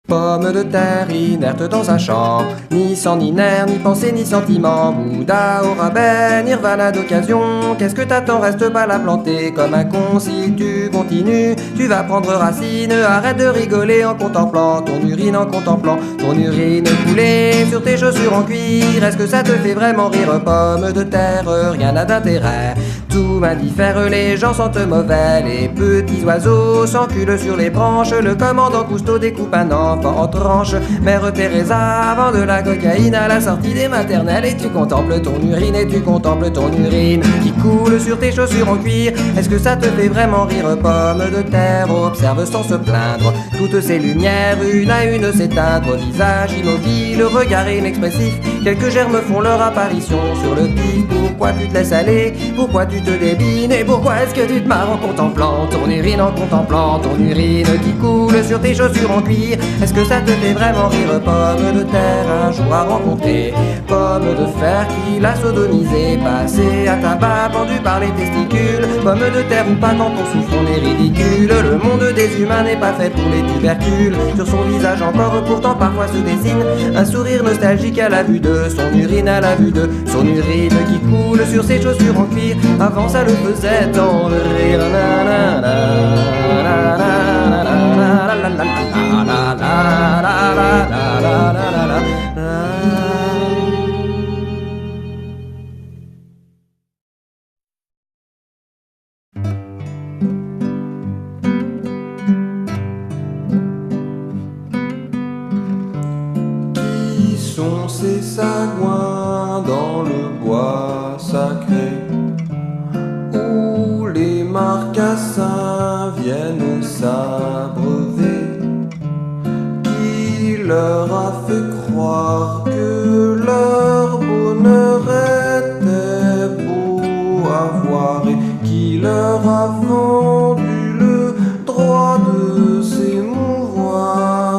Pomme de terre inerte dans un champ, ni sang ni nerf, ni pensée ni sentiment. Bouddha au rabais, nirvana d'occasion. Qu'est-ce que t'attends, reste pas la planter comme un con. Si tu continues, tu vas prendre racine. Arrête de rigoler en contemplant ton urine, en contemplant ton urine couler sur tes chaussures en cuir. Est-ce que ça te fait vraiment rire, pomme de terre? Rien n'a d'intérêt, tout m'indiffère, les gens sentent mauvais. Les petits oiseaux s'enculent sur les branches. Le commandant Cousteau découpe un enfant en tranches. Mère Teresa vend de la cocaïne à la sortie des maternelles. Et tu contemples ton urine, et tu contemples ton urine qui coule sur tes chaussures en cuir. Est-ce que ça te fait vraiment rire, pomme de terre? Observe sans se plaindre toutes ces lumières une à une s'éteindre. Visage immobile, regard inexpressif, quelques germes font leur apparition sur le pif. Pourquoi tu te laisses aller? Pourquoi tu te débines? Et pourquoi est-ce que tu te marres en contemplant ton urine, en contemplant ton urine qui coule sur tes chaussures en cuir? Est-ce que ça te fait vraiment rire, pomme de terre? Un jour à rencontrer pomme de fer qui l'a sodomisé, passé à tabac, pendu par les testicules. Pomme de terre ou pas, quand on souffre on est ridicule. Le monde des humains n'est pas fait pour les tubercules. Sur son visage encore pourtant parfois se dessine un sourire nostalgique à la vue de son urine, à la vue de son urine qui coule sur ses chaussures en cuir. Avant ça le faisait tant rire. Qui sont ces sagouins dans le bois sacré où les marcassins viennent s'abreuver? Qui leur a fait croire que leur bonheur était beau à voir, et qui leur a vendu le droit de s'émouvoir?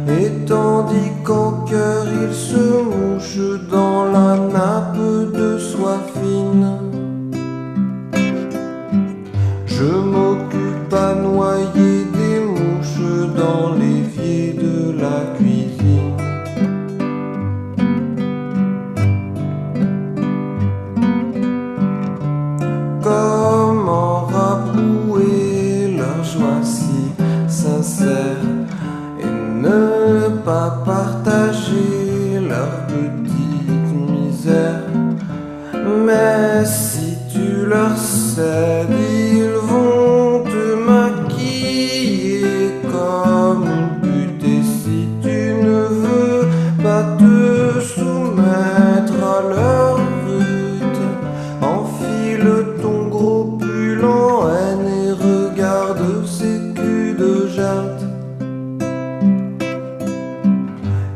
Et tandis qu'en cœur ils se mouchent dans la nappe de soie fine, je m'occupe à noyer des mouches dans l'évier de la cuisine. Comment rabrouer leur joie si sincère et ne pas partager leur petite misère? Mais si tu leur cèdes, ils vont te maquiller comme une pute. Et si tu ne veux pas te soumettre à leur brute, enfile ton gros pull en haine et regarde ces culs de jatte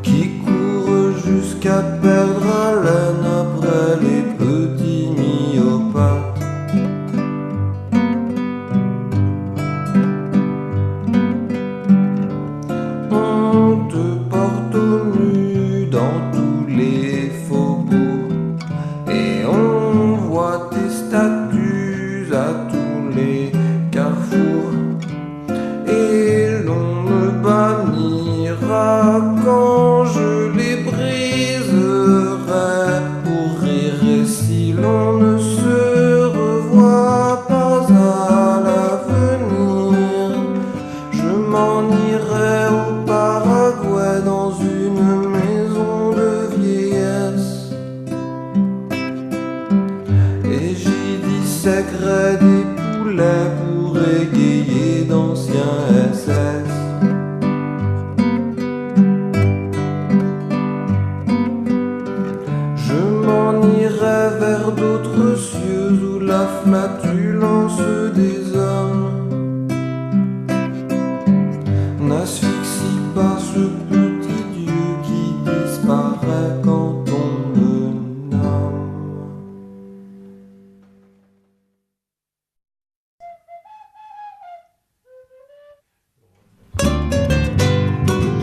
qui courent jusqu'à perdre haleine après les petits myopathes. On te porte au nu dans tous les faubourgs et on voit tes statues à tous les carrefours. Et l'on me bannira quand je les briserai pour rire. Et si l'on ne se revoit pas à l'avenir, je m'en irai au Paraguay dans une maison de vieillesse, et j'y disséquerai des poulets pour égayer d'anciens SS. Je m'en irai vers d'autres cieux où la flatulence des hommes n'asphyxie pas ce petit Dieu qui disparaît quand on le nomme.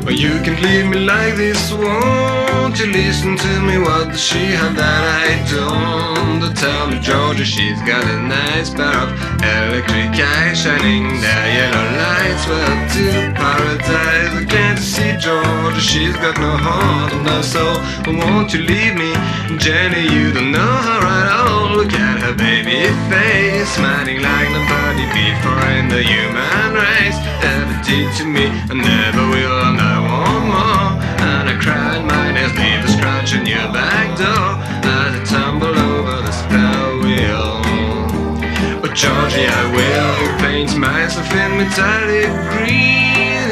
Well, you can leave me like this, won't you listen to me? What does she have that I don't? To tell me, Georgia, she's got a nice pair of electric eyes shining their yellow lights. Well, to paradise, I can't see She's got no heart and no soul. Won't you leave me, Jenny? You don't know her at all. Look at her baby face, smiling like nobody before in the human race ever did to me. I never will and I want more. And I cried my nails, leave a scratch on your back door as I tumble over the spell wheel. Oh Georgie, I will paint myself in metallic green.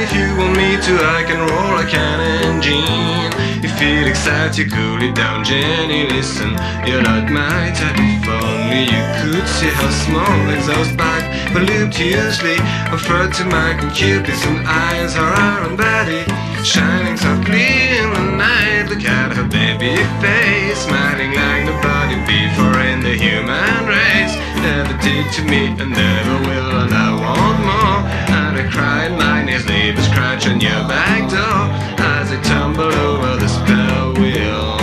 If you want me to, I can roll like an engine. You feel excited, cool it down, Jenny, listen. You're not my type, if only you could see how small exhaust pipe voluptuously offered to my concupiscent eyes. Her iron body shining softly in the night. Look at her baby face, smiling like nobody before in the human race ever did to me, and never will, and I want more. And I cried my nails, leave a scratch on your back door as I tumble over the spell wheel.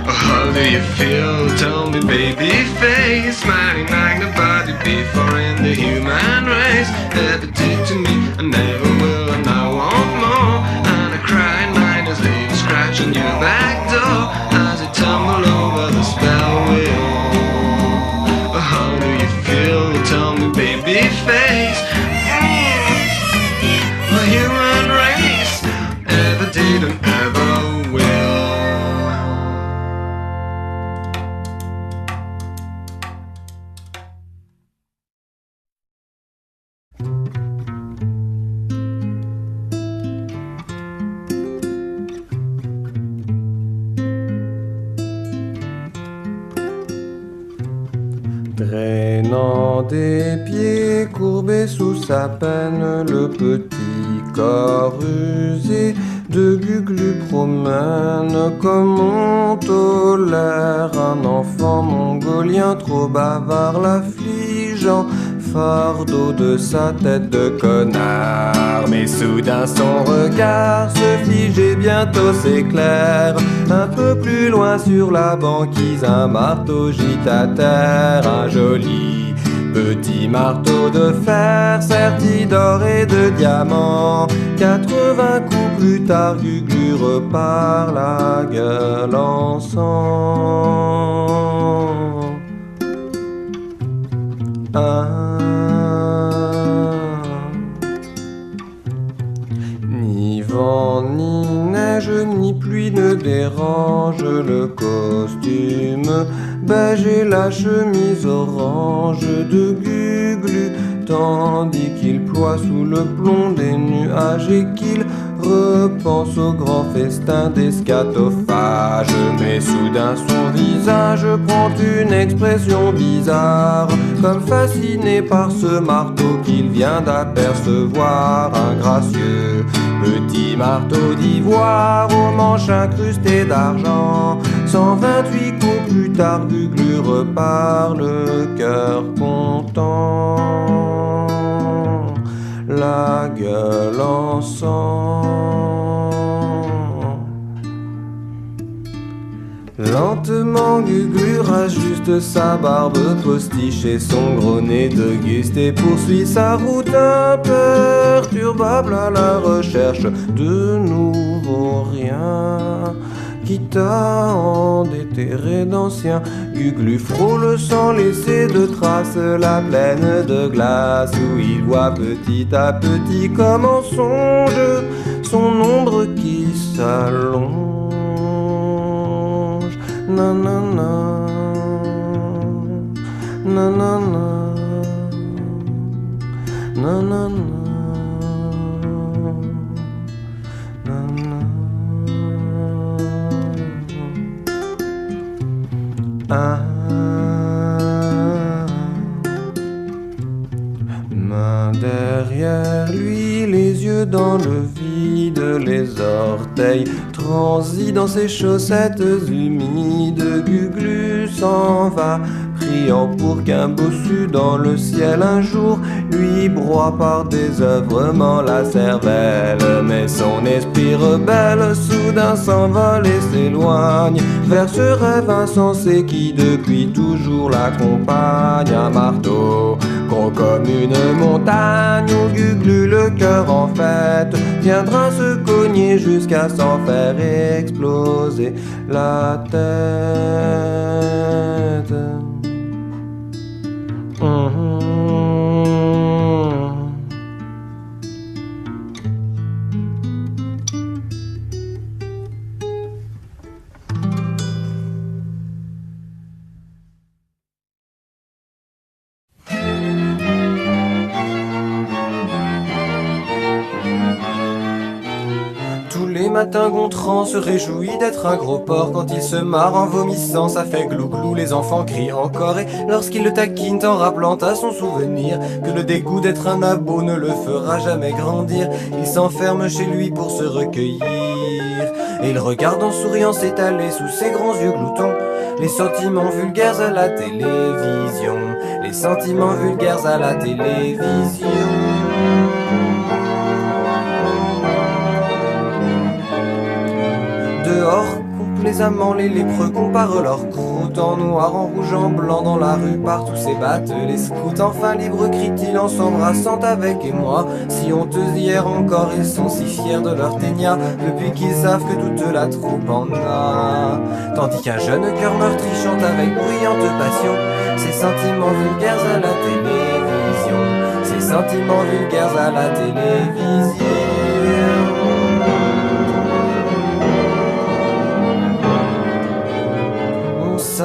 Oh, how do you feel? Tell me, baby face, smiling like nobody before in the human race ever did to me, and never will, and I want more. And I cried my nails, leave a scratch on your back door as I tumble over the spell wheel. How do you feel? Tell me, baby face. The human race ever did and ever will. Traînant des pieds courbés sous sa peine, le petit corps usé de Guglu promène comme on tolère un enfant mongolien trop bavard l'affligeant fardeau de sa tête de connard. Mais soudain son regard se fige et bientôt s'éclaire. Un peu plus loin sur la banquise, un marteau gîte à terre. Un joli petit marteau de fer serti d'or et de diamants. 80 coups plus tard, Guglu repart la gueule en sang. Ni vent, ni neige, ni pluie ne dérange le costume beige et la chemise orange de Guglu, tandis qu'il ploie sous le plomb des nuages et qu'il repense au grand festin des scatophages. Mais soudain son visage prend une expression bizarre, comme fasciné par ce marteau qu'il vient d'apercevoir. Un gracieux petit marteau d'ivoire aux manches incrustées d'argent. 128 coups plus tard, Guglu repart le cœur content, la gueule en sang. Lentement, Guglu rajuste sa barbe postiche et son gros nez d'Auguste et poursuit sa route imperturbable à la recherche de nouveaux riens. Quitte à en déterrer d'anciens, Guglu frôle sans laisser de traces la plaine de glace où il voit petit à petit comme en songe son ombre qui s'allonge. Nanana, nanana, nanana. Main derrière lui, les yeux dans le vide, les orteils transis dans ses chaussettes humides. Guglu s'en va, priant pour qu'un bossu dans le ciel un jour lui broie par désœuvrement la cervelle. Mais son esprit rebelle soudain s'envole et s'éloigne vers ce rêve insensé qui depuis toujours l'accompagne. Un marteau gros comme une montagne où Guglu le cœur en fête viendra se cogner cogner jusqu'à s'en faire exploser la tête. Tous les matins, Gontran se réjouit d'être un gros porc. Quand il se marre en vomissant, ça fait glou-glou, les enfants crient encore. Et lorsqu'il le taquine en rappelant à son souvenir que le dégoût d'être un abo ne le fera jamais grandir, il s'enferme chez lui pour se recueillir. Et il regarde en souriant s'étaler sous ses grands yeux gloutons les sentiments vulgaires à la télévision. Les sentiments vulgaires à la télévision. Dehors, complaisamment, les lépreux comparent leurs croûtes en noir, en rouge, en blanc, dans la rue, partout s'ébattent les scouts. Enfin libre crient-ils en s'embrassant avec émoi, si honteux hier encore, ils sont si fiers de leur ténia, depuis qu'ils savent que toute la troupe en a. Tandis qu'un jeune cœur meurtri chante avec bruyante passion ses sentiments vulgaires à la télévision, ses sentiments vulgaires à la télévision.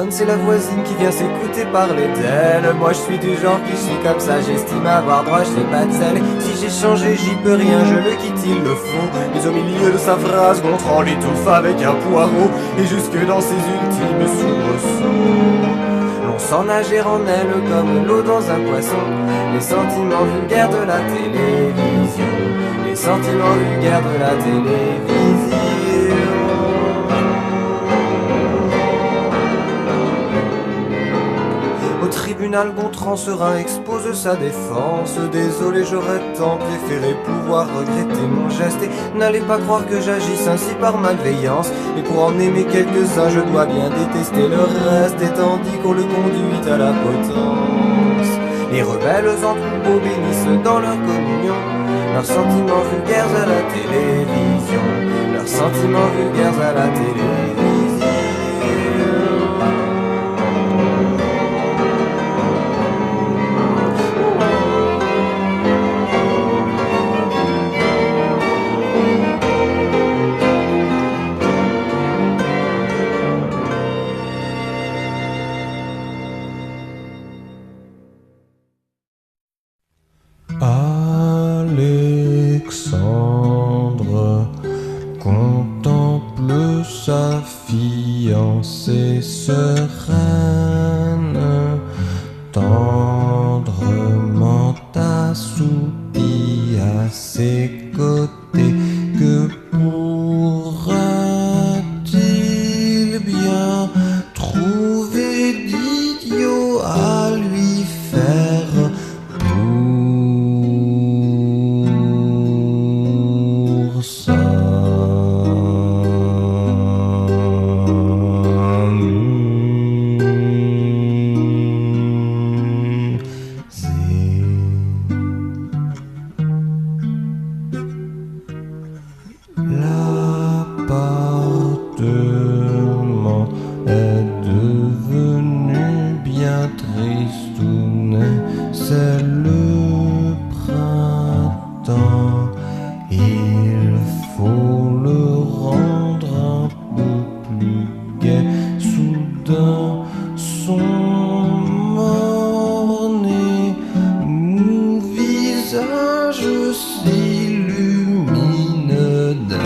C'est la voisine qui vient s'écouter parler d'elle. Moi je suis du genre qui suis comme ça, j'estime avoir droit, je fais pas de zèle. Si j'ai changé, j'y peux rien, je le quitte, il le faut. Mais au milieu de sa phrase, Gontran l'étouffe avec un poireau, et jusque dans ses ultimes soubresauts. L'on sent nager en elle comme l'eau dans un poisson, les sentiments vulgaires de la télévision, les sentiments vulgaires de la télévision. Au tribunal, Gontran serein expose sa défense. Désolé, j'aurais tant préféré pouvoir regretter mon geste et n'allez pas croire que j'agisse ainsi par malveillance. Mais pour en aimer quelques-uns, je dois bien détester le reste, et tandis qu'on le conduit à la potence. Les rebelles en troupeau bénissent dans leur communion leurs sentiments vulgaires à la télévision, leurs sentiments vulgaires à la télévision. Alexandre contemple sa fiancée sereine, tendrement assoupie à ses côtés. Que pourra-t-il bien trouver d'idiot à lui faire pour ça? L'appartement est devenu bien tristounet, c'est le printemps, il faut le rendre un peu plus gai. Soudain son morné mou visage s'illumine d'un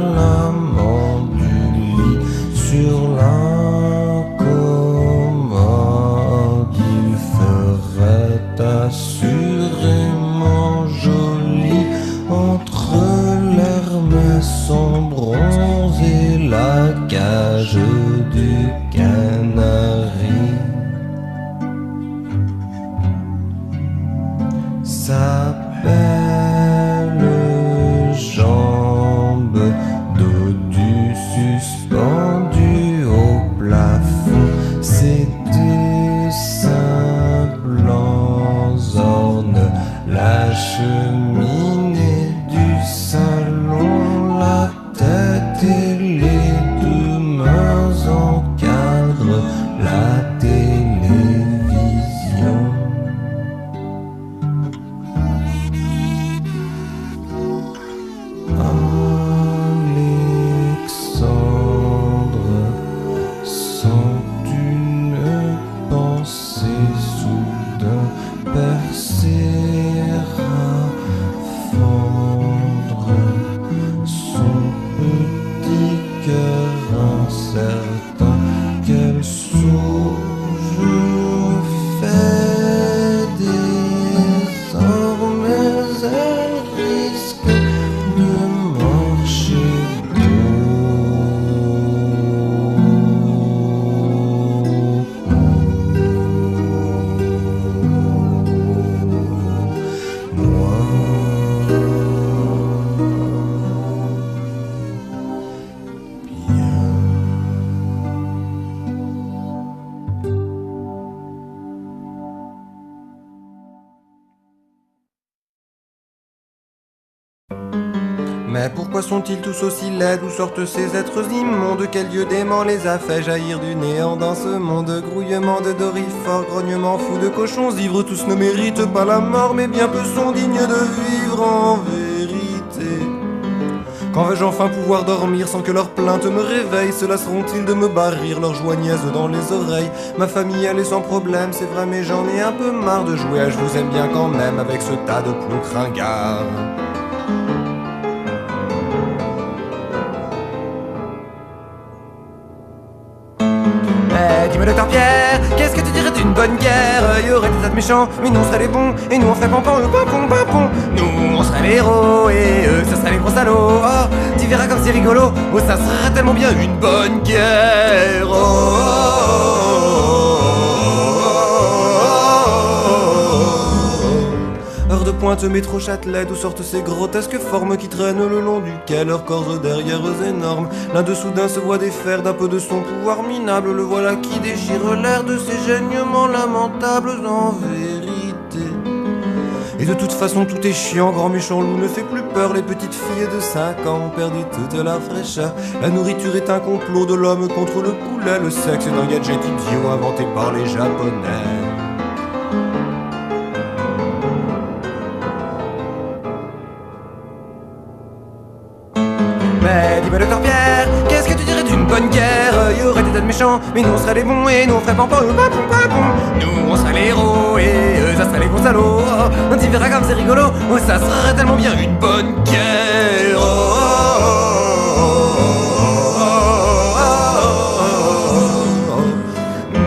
nonchalamment du lit sur la commode, il ferait assurément joli entre l'Hermès en bronze et la cage de du Canari s'appelle jambes dodu suspendu au plafond. C'est du simple orne, la cheminée du salon, la tête et les deux mains encadrent la télévision. Alexandre sent une pensée soudain percer à fendre son petit cœur incertain. Quel saut je fais désormais, elle risque de marcher Mais pourquoi sont-ils tous aussi laids? D'où sortent ces êtres immondes? Quel lieu dément les a fait jaillir du néant dans ce monde? Grouillement de dorifores, grognement fou de cochons ivres, tous ne méritent pas la mort, mais bien peu sont dignes de vivre en vérité. Quand vais-je enfin pouvoir dormir sans que leurs plaintes me réveillent? Se lasseront-ils de me barrir leurs joies niaises dans les oreilles? Ma famille elle est sans problème, c'est vrai, mais j'en ai un peu marre de jouer à je vous aime bien quand même avec ce tas de plombs ringards. Dis-moi docteur Pierre, qu'est-ce que tu dirais d'une bonne guerre? Il y aurait des tas de méchants, mais nous on serait les bons, et nous on ferait pompon, pompon, pompon. Nous on serait les héros, et eux ça serait les gros salauds. Oh, tu verras comme c'est rigolo, oh ça serait tellement bien une bonne guerre. Oh, oh, oh, heure de pointe, métro Châtelet, d'où sortent ces grotesques formes qui traînent le long du quai, leurs corps derrière eux énormes. L'un de soudain se voit défaire d'un peu de son pouvoir minable, le voilà qui déchire l'air de ses gênements lamentables en vérité. Et de toute façon tout est chiant, grand méchant loup ne fait plus peur, les petites filles de 5 ans ont perdu toute leur fraîcheur. La nourriture est un complot de l'homme contre le poulet, le sexe est un gadget idiot inventé par les Japonais. Mais dis-moi docteur Pierre, qu'est-ce que tu dirais d'une bonne guerre? Il y aurait des tas de méchants, mais nous on serait les bons, et nous on ferait pompon, pompon, pompon. Nous on serait les héros, et eux ça serait les gros salauds. Oh, tu verras comme c'est rigolo, oh ça serait tellement bien une bonne guerre. Oh, oh, oh,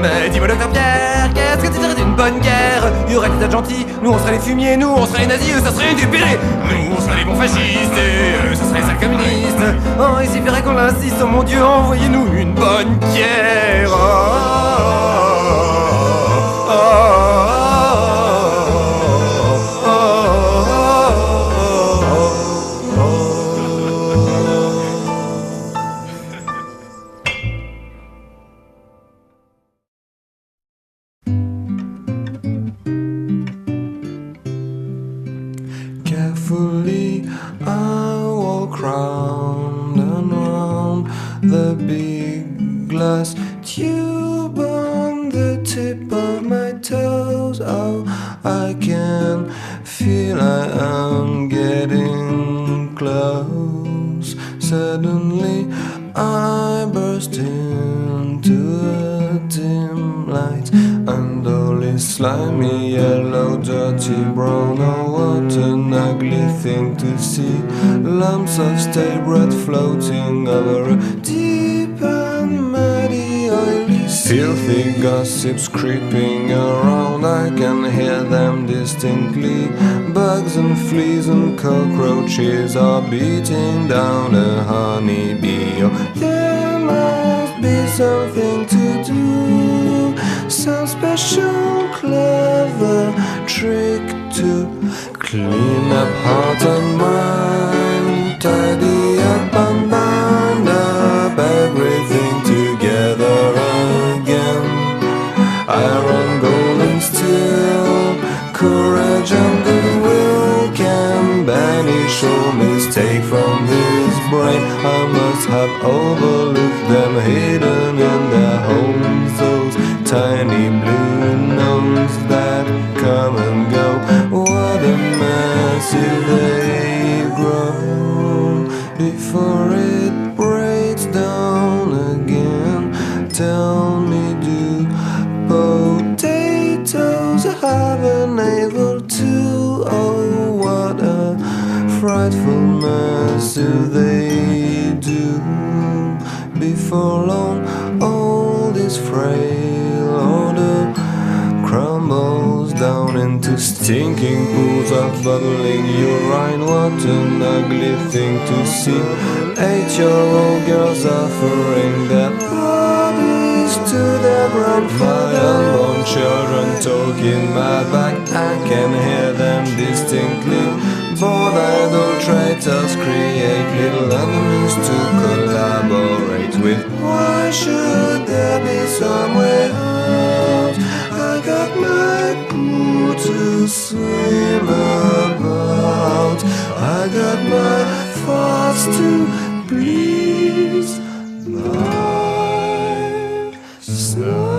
mais dis-moi docteur Pierre, qu'est-ce que tu dirais d'une bonne guerre? Il y aurait des tas de gentils, nous on serait les fumiers, nous on serait les nazis, eux ça serait du péré. Nous on serait les bons fascistes, et eux ça serait les sales communistes. Oh, il suffirait qu'on l'insiste, oh mon Dieu, envoyez-nous une bonne guerre. Oh, oh, oh, oh, oh, oh, carefully I walk round and round the big glass tube on the tip of my toes. Oh, I can feel I am getting close. Suddenly I burst into a dim light, and all is slimy, yellow, dirty, brown. Oh, what an ugly thing to see. Lumps of stale bread floating over a deep and muddy, oily sea. Filthy gossips creeping around, I can hear them distinctly. Bugs and fleas and cockroaches are beating down a honeybee. Oh, there must be something to do, some special clever trick to clean up heart and mind, tidy up and bind up everything together again. Iron, gold and steel, courage and goodwill can banish all mistake from his brain. I must have overlooked them, hidden in their homes, those tiny blue gnomes that come and go. What a mess if they grow before it breaks down again. Tell me, do potatoes have a navel too? Oh, what a frightful mess if they do. Before long, all this frail order crumbles down into stinking pools of bubbling urine. What an ugly thing to see. 8-year-old girls offering their bodies to their grandfather. My unborn children talk in my back, I can hear them distinctly. Bored idle traitors create little enemies to collaborate with. Why should there be some way out? I got my pool to swim about, I got my thoughts to please my snow.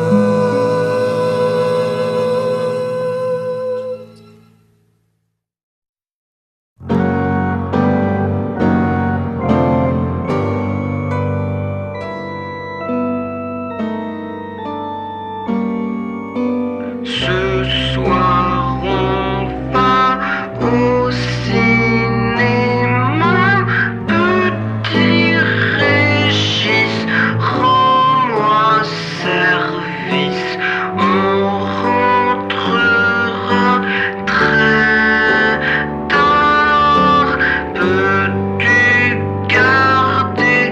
Ce soir on va au cinéma, petit Régis, rends-moi service, on rentrera très tard. Peux-tu garder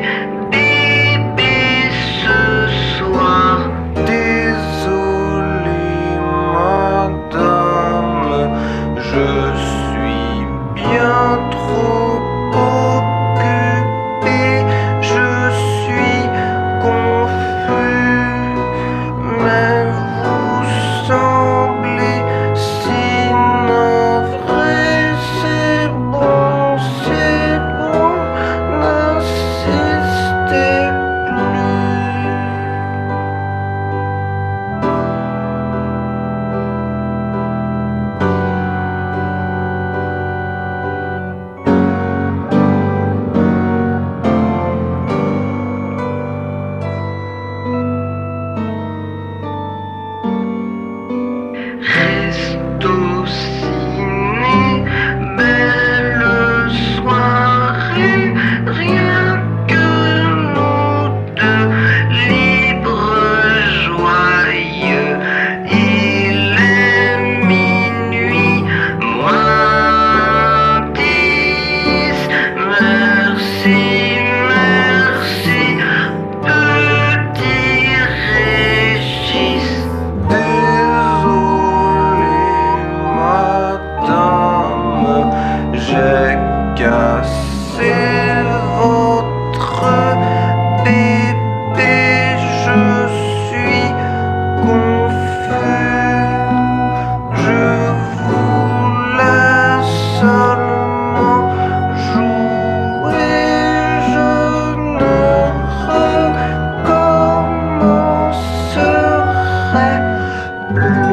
bébé ce soir? Je suis bien trop occupé, je suis confus, mais vous semblez si navré. C'est bon, n'insistez plus. Reste au ciné, belle soirée, rien que nous deux, libres, joyeux. Il est minuit, moins 10. Merci, merci, petit Régis. J'ai cassé votre bébé, je suis confus, je voulais seulement jouer, je ne recommencerai plus.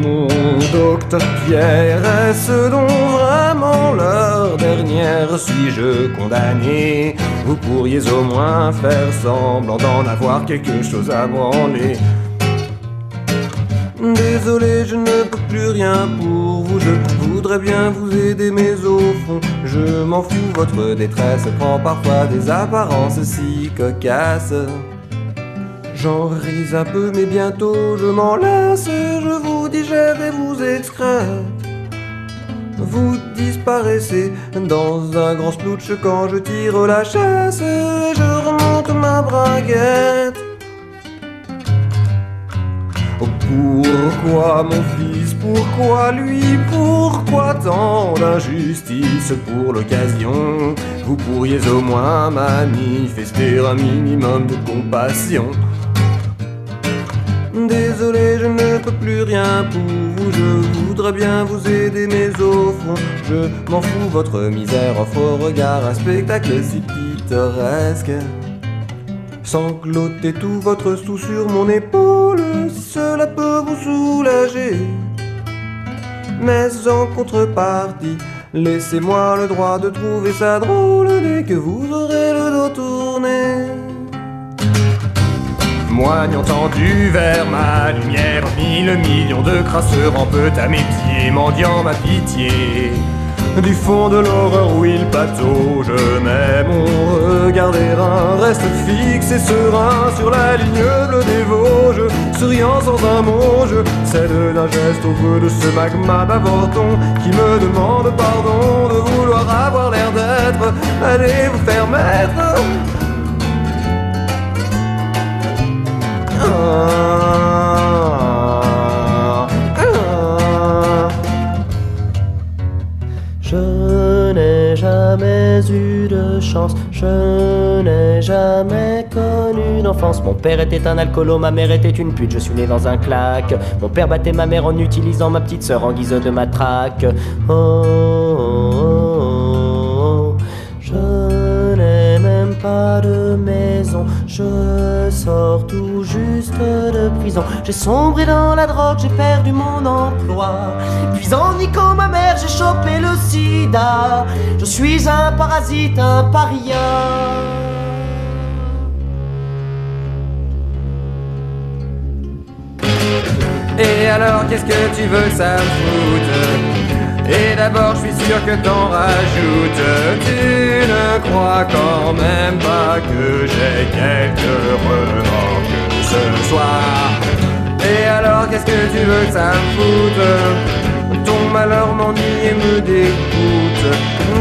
Mon docteur Pierre, est-ce donc vraiment affaire suis-je condamné? Vous pourriez au moins faire semblant d'en avoir quelque chose à branler. Désolé, je ne peux plus rien pour vous. Je voudrais bien vous aider, mais au fond, je m'en fous. Votre détresse prend parfois des apparences si cocasses. J'en ris un peu, mais bientôt je m'en lasse. Je vous digère et vous excrète. Vous disparaissez dans un grand splouch quand je tire la chasse. Et je remonte ma braguette. Pourquoi mon fils, pourquoi lui, pourquoi tant d'injustice pour l'occasion? Vous pourriez au moins manifester un minimum de compassion. Désolé, je ne peux plus rien pour vous. Je voudrais bien vous aider, mais au fond, je m'en fous. Votre misère offre au regard un spectacle si pittoresque. Sanglotez tout votre sou sur mon épaule, si cela peut vous soulager. Mais en contrepartie, laissez-moi le droit de trouver ça drôle dès que vous aurez le dos tourné. Moignant tendu vers ma lumière, 1000 millions de crasseurs en peut à mes pieds, mendiant ma pitié. Du fond de l'horreur où il patauge, mais mon regard d'airain reste fixe et serein sur la ligne bleue des Vosges. Souriant sans un mot, je cède d'un geste au feu de ce magma d'avorton qui me demande pardon de vouloir avoir l'air d'être. Allez vous faire mettre. Je n'ai jamais eu de chance, je n'ai jamais connu d'enfance. Mon père était un alcoolo, ma mère était une pute, je suis né dans un claque. Mon père battait ma mère en utilisant ma petite sœur en guise de matraque. Oh, oh, oh, oh. Je n'ai même pas de maison, je sors tout juste de prison. J'ai sombré dans la drogue, j'ai perdu mon emploi. Puis en niquant ma mère, j'ai chopé le sida. Je suis un parasite, un paria. Et alors qu'est-ce que tu veux que ça me foute? Et d'abord je suis sûr que t'en rajoutes. Tu ne crois quand même pas que j'ai quelques remords ce soir? Et alors qu'est-ce que tu veux que ça me foute? Ton malheur m'ennuie et me dégoûte.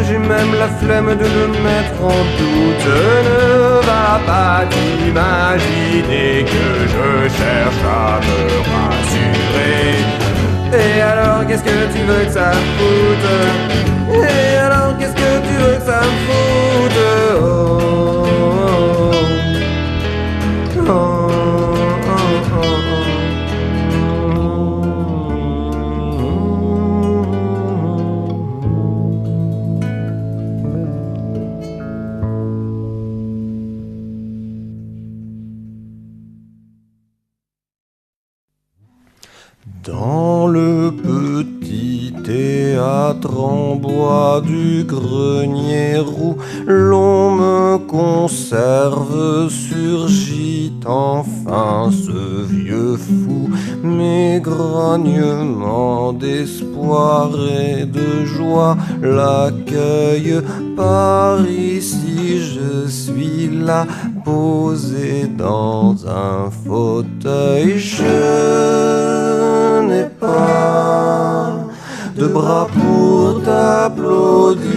J'ai même la flemme de le mettre en doute. Ne va pas t'imaginer que je cherche à me rassurer. Et alors qu'est-ce que tu veux que ça me foute? Et alors qu'est-ce que tu veux que ça me foute? Oh, oh, oh, oh, oh, oh. Dans le petit théâtre en bois du grenier roux, l'on me conserve, surgit enfin ce vieux fou. Mes grognements d'espoir et de joie l'accueillent par ici. Je suis là, posé dans un fauteuil. Je n'ai pas de bras pour t'applaudir,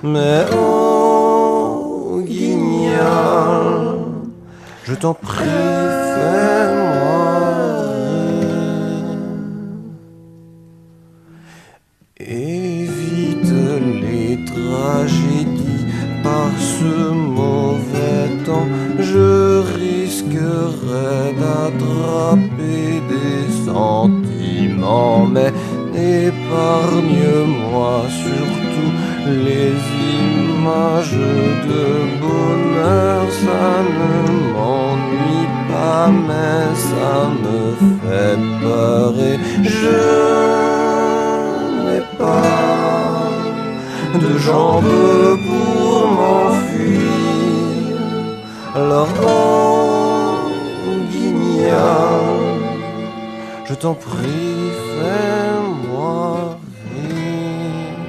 mais oh guignol, je t'en prie, fais-moi rire. Évite les tragédies par ce mauvais temps. Je risquerais d'attraper des sentiments, mais épargne-moi surtout les images de bonheur. Ça ne m'ennuie pas, mais ça me fait peur. Et je n'ai pas deux jambes pour m'enfuir. Alors Guignol, je t'en prie, fais-moi rire.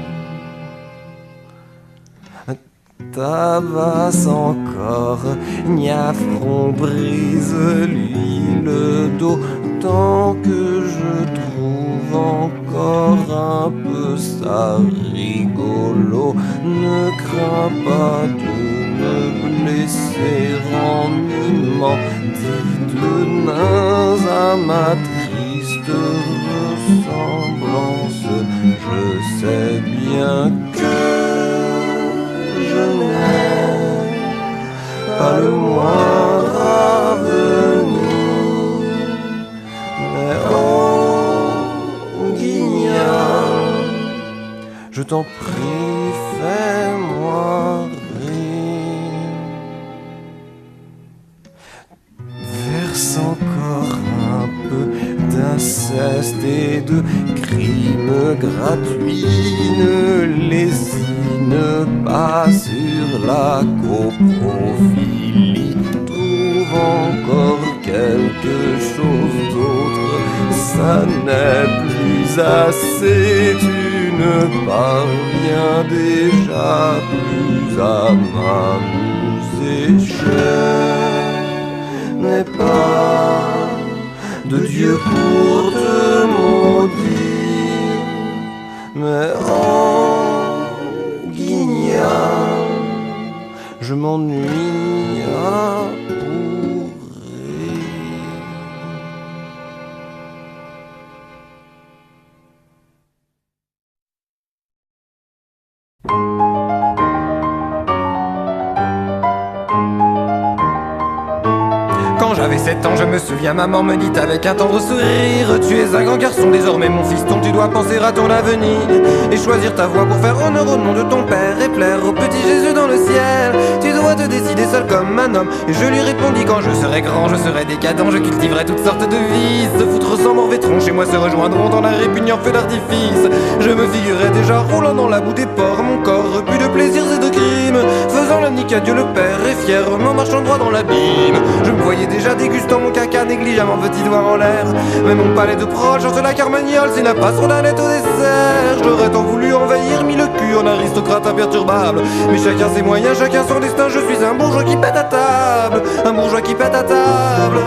Tabasse encore, Niafron, brise-lui le dos, tant que je trouve encore un peu ça rigolo. Ne crains pas de me blesser en mimant de nains à ma triste ressemblance. Je sais bien que je n'ai pas le moindre avenir, mais oh Guignol, je t'en prie, fais-moi rire. Verse encore un peu d'inceste et de crimes gratuits, ne lésine pas sur la coprophilie. Trouve encore quelque chose d'autre, ça n'est plus assez. Tu ne parviens déjà plus à m'amuser. Je n'ai pas de Dieu pour te maudire, mais oh Guignol, je m'ennuie à mourir. Quand j'avais 7 ans, je me souviens, maman me dit avec un tendre sourire: tu es un grand garçon désormais, mon fiston, tu dois penser à ton avenir et choisir ta voie pour faire honneur au nom de ton père et plaire au petit Jésus dans le ciel. Tu dois te décider seul comme un homme. Et je lui répondis: quand je serai grand, je serai décadent, je cultiverai toutes sortes de vices. Se foutre sans m'envêteront, chez moi se rejoindront dans la répugnant feu d'artifice. Je me figurais déjà roulant dans la boue des porcs, mon corps repu de plaisirs et de crimes, faisant l'unique à Dieu le Père et fièrement marchant droit dans l'abîme. Je me voyais déjà dégustant mon caca négligemment, petit doigt en l'air. Mais mon palais de proche chante la carmagnole, s'il n'a pas son danette au dessert. J'aurais tant voulu envahir, mis le cul en aristocrate imperturbable. Mais chacun ses moyens, chacun son destin. Je suis un bourgeois qui pète à table, un bourgeois qui pète à table.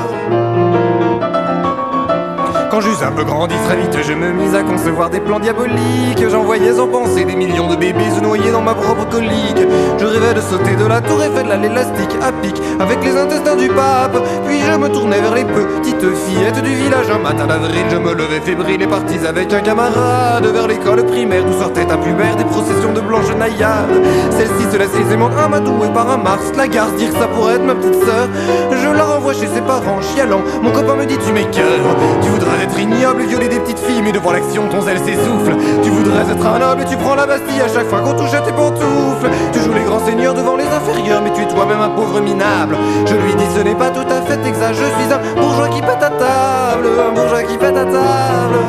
Quand j'eus un peu grandi, très vite je me mis à concevoir des plans diaboliques. J'envoyais en pensée des millions de bébés se noyer dans ma propre colique. Je rêvais de sauter de la tour Eiffel à l'élastique à pic avec les intestins du pape. Puis je me tournais vers les petites fillettes du village. Un matin d'avril, je me levais fébrile et partis avec un camarade vers l'école primaire d'où sortait un pubère des processions de blanches naillardes. Celle-ci se laisse aisément amadouer par un Mars Lagarde, dire ça pourrait être ma petite sœur. Je la renvoie chez ses parents chialant. Mon copain me dit: tu m'écœures, tu voudrais être ignoble, violer des petites filles, mais devant l'action ton zèle s'essouffle. Tu voudrais être un noble et tu prends la Bastille à chaque fois qu'on touche à tes pantoufles. Tu joues les grands seigneurs devant les inférieurs, mais tu es toi-même un pauvre minable. Je lui dis: ce n'est pas tout à fait exact, je suis un bourgeois qui pète à table, un bourgeois qui pète à table.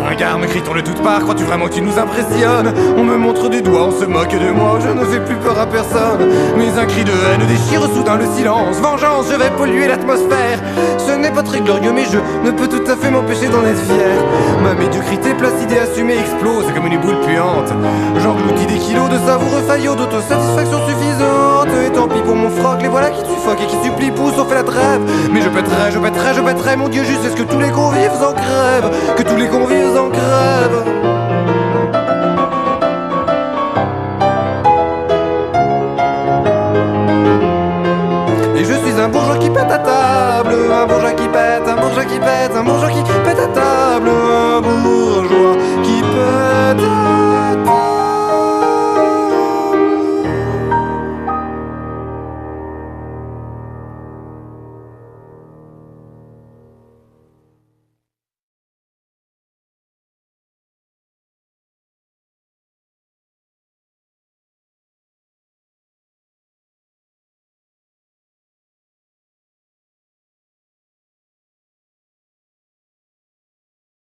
Ringard, me crie-t-on de toutes parts, crois-tu vraiment que tu nous impressionnes? On me montre du doigt, on se moque de moi, je ne fais plus peur à personne. Mais un cri de haine déchire soudain le silence. Vengeance, je vais polluer l'atmosphère. Ce n'est pas très glorieux, mais je ne peux tout à fait m'empêcher d'en être fier. Ma médiocrité placide et assumée explose comme une boule puante. J'engloutis des kilos de savoureux faillots d'autosatisfaction suffisante. Et tant pis pour mon froc, les voilà qui suffoquent et qui supplient, poussent, on fait la trêve. Mais je pèterai, mon Dieu juste, est-ce que tous les convives en crèvent? Que tous les convives en crèvent? Et je suis un bourgeois qui pète à table, un bourgeois qui pète, un bourgeois qui pète, un bourgeois qui pète à table, un bourgeois qui pète à table.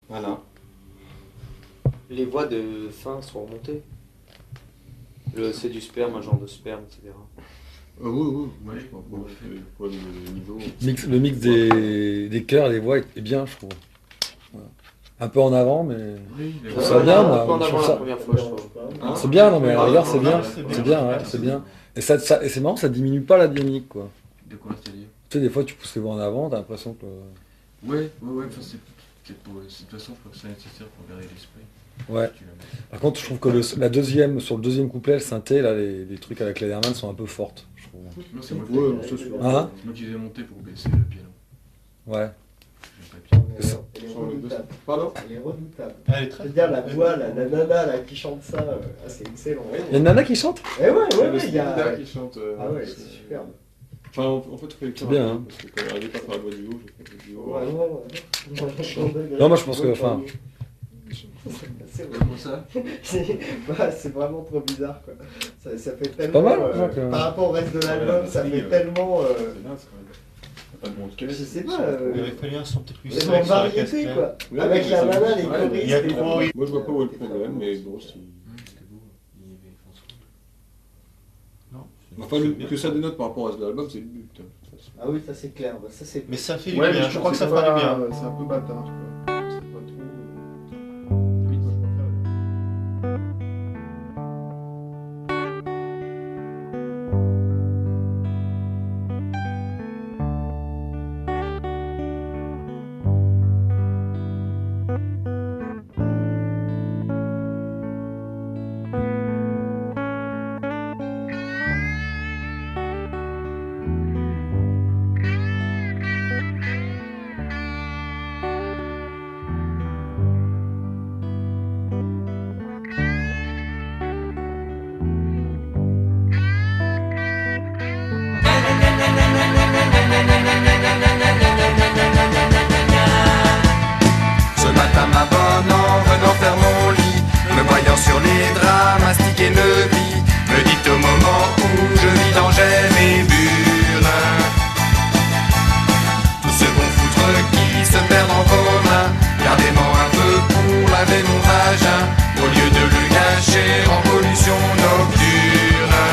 Voilà. Les voies de fin sont remontées. C'est du sperme, un genre de sperme, etc. Oui, je crois. Pour le niveau. Le mix des chœurs et des voix est bien, je trouve. Voilà. Un peu en avant, mais. Oui, Je trouve ça bien, moi. Un peu en Je trouve avant ça- la première fois, je trouve. C'est bien, non, mais à la rigueur, c'est bien. c'est C'est bien, ouais, c'est bien. Et c'est marrant, ça diminue pas la dynamique, quoi. De quoi c'est-à-dire? Tu sais, des fois, tu pousses les voix en avant, t'as l'impression que. Ouais, enfin, c'est de toute façon, je crois que c'est nécessaire pour garder l'esprit. Ouais. Tu la mets. Par contre, je trouve que sur le deuxième couplet, le synthé, là, les trucs avec Lederman sont un peu fortes, je trouve. Non, c'est moi Ouais, ça, c'est Hein? qui les ai montés pour baisser le piano. Ouais. J'aime pas le piano. Elle est redoutable. Pardon? Elle est redoutable. Elle est Je très veux dire, la voix, la nana là, qui chante ça, c'est excellent. Il y a une nana qui chante? Eh ouais, Le il y a... Stevie qui chante. Ah ouais, c'est superbe. Enfin, en fait, on fait le C'est bien, hein. Parce que quand j'arrivais pas à faire la voix du haut, j'ai fait le du haut. Ouais. Non, moi, je pense que, enfin- C'est Comment ça? c'est vraiment trop bizarre quoi. Ça fait tellement. pas mal, donc, par rapport au reste de l'album, ça fait tellement. C'est bien, c'est quand même. Pas de bon Je caisse. sais pas. Il aurait fallu un son peut-être plus C'est sec en sur la variété casquette. quoi. Ouais, Avec mais la c'est- nana, les ouais, choristes. il y a et trop- tout. Moi, je vois pas où est le problème, mais bon, si. C'était beau. Il y avait François. Non. Enfin, que ça dénote par rapport à l'album, c'est le but. Hein, de toute façon. Ah oui, ça c'est clair. Ça c'est. Mais ça fait du Ouais, bien, mais je crois que ça c'est fera du pas- bien. C'est un peu bâtard, quoi. C'est pas trop. Oui, moi, je préfère. Ce matin ma bonne en venant faire mon lit, me voyant sur les draps mastiquer le pli, me dit au moment où je vidangeais mes burins. Tout ce bon foutre qui se perd dans vos mains, gardez-moi un peu pour laver mon vagin, au lieu de le gâcher en pollution nocturne.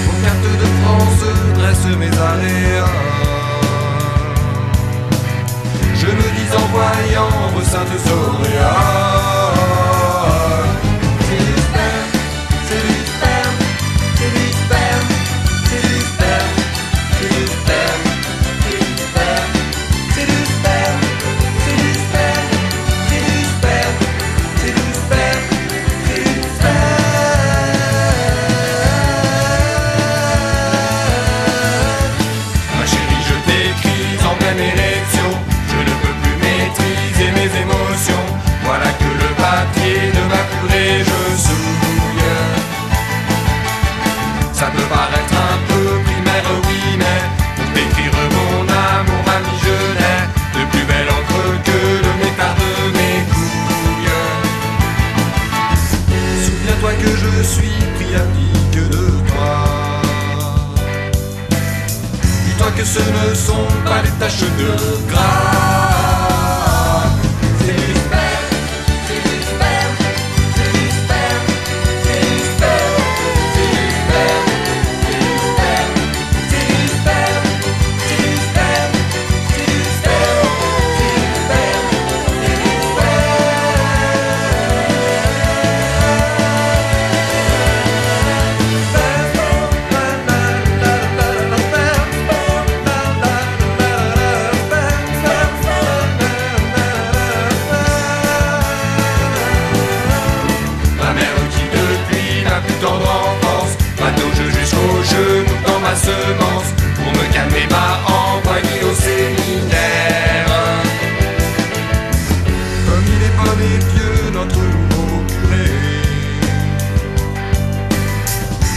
Aux cartes de France dresse mes aréas. Je me dis en voyant vos saintes auréoles. C'est du sperme, c'est du sperme, c'est du sperme, c'est du sperme, c'est du sperme, c'est du sperme, c'est du sperme, c'est du sperme, c'est du sperme, c'est du sperme, c'est du sperme. Ma chérie, je t'écris en pleine érection. Je ne peux plus maîtriser mes émotions. Voilà que le papier de ma purée je souille. Ça peut paraître un peu primaire, oui, mais pour t'écrire mon amour, mamie, je n'ai de plus belle encre que le nectar de mes couilles. Souviens-toi que je suis pris à pique de toi. Dis-toi que ce ne sont pas des taches de gras. C'est du sperme, c'est du sperme, c'est du sperme, c'est du sperme, c'est du sperme, c'est du sperme, c'est du sperme, c'est du sperme, c'est du sperme, c'est du sperme, c'est du Ma mère qui depuis ma plus tendre enfance m'attauge jusqu'au genou dans ma semence pour me calmer m'a envoyé au séminaire. Comme il est bon et pieux notre nouveau curé.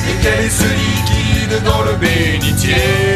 Et quel est ce liquide dans le bénitier?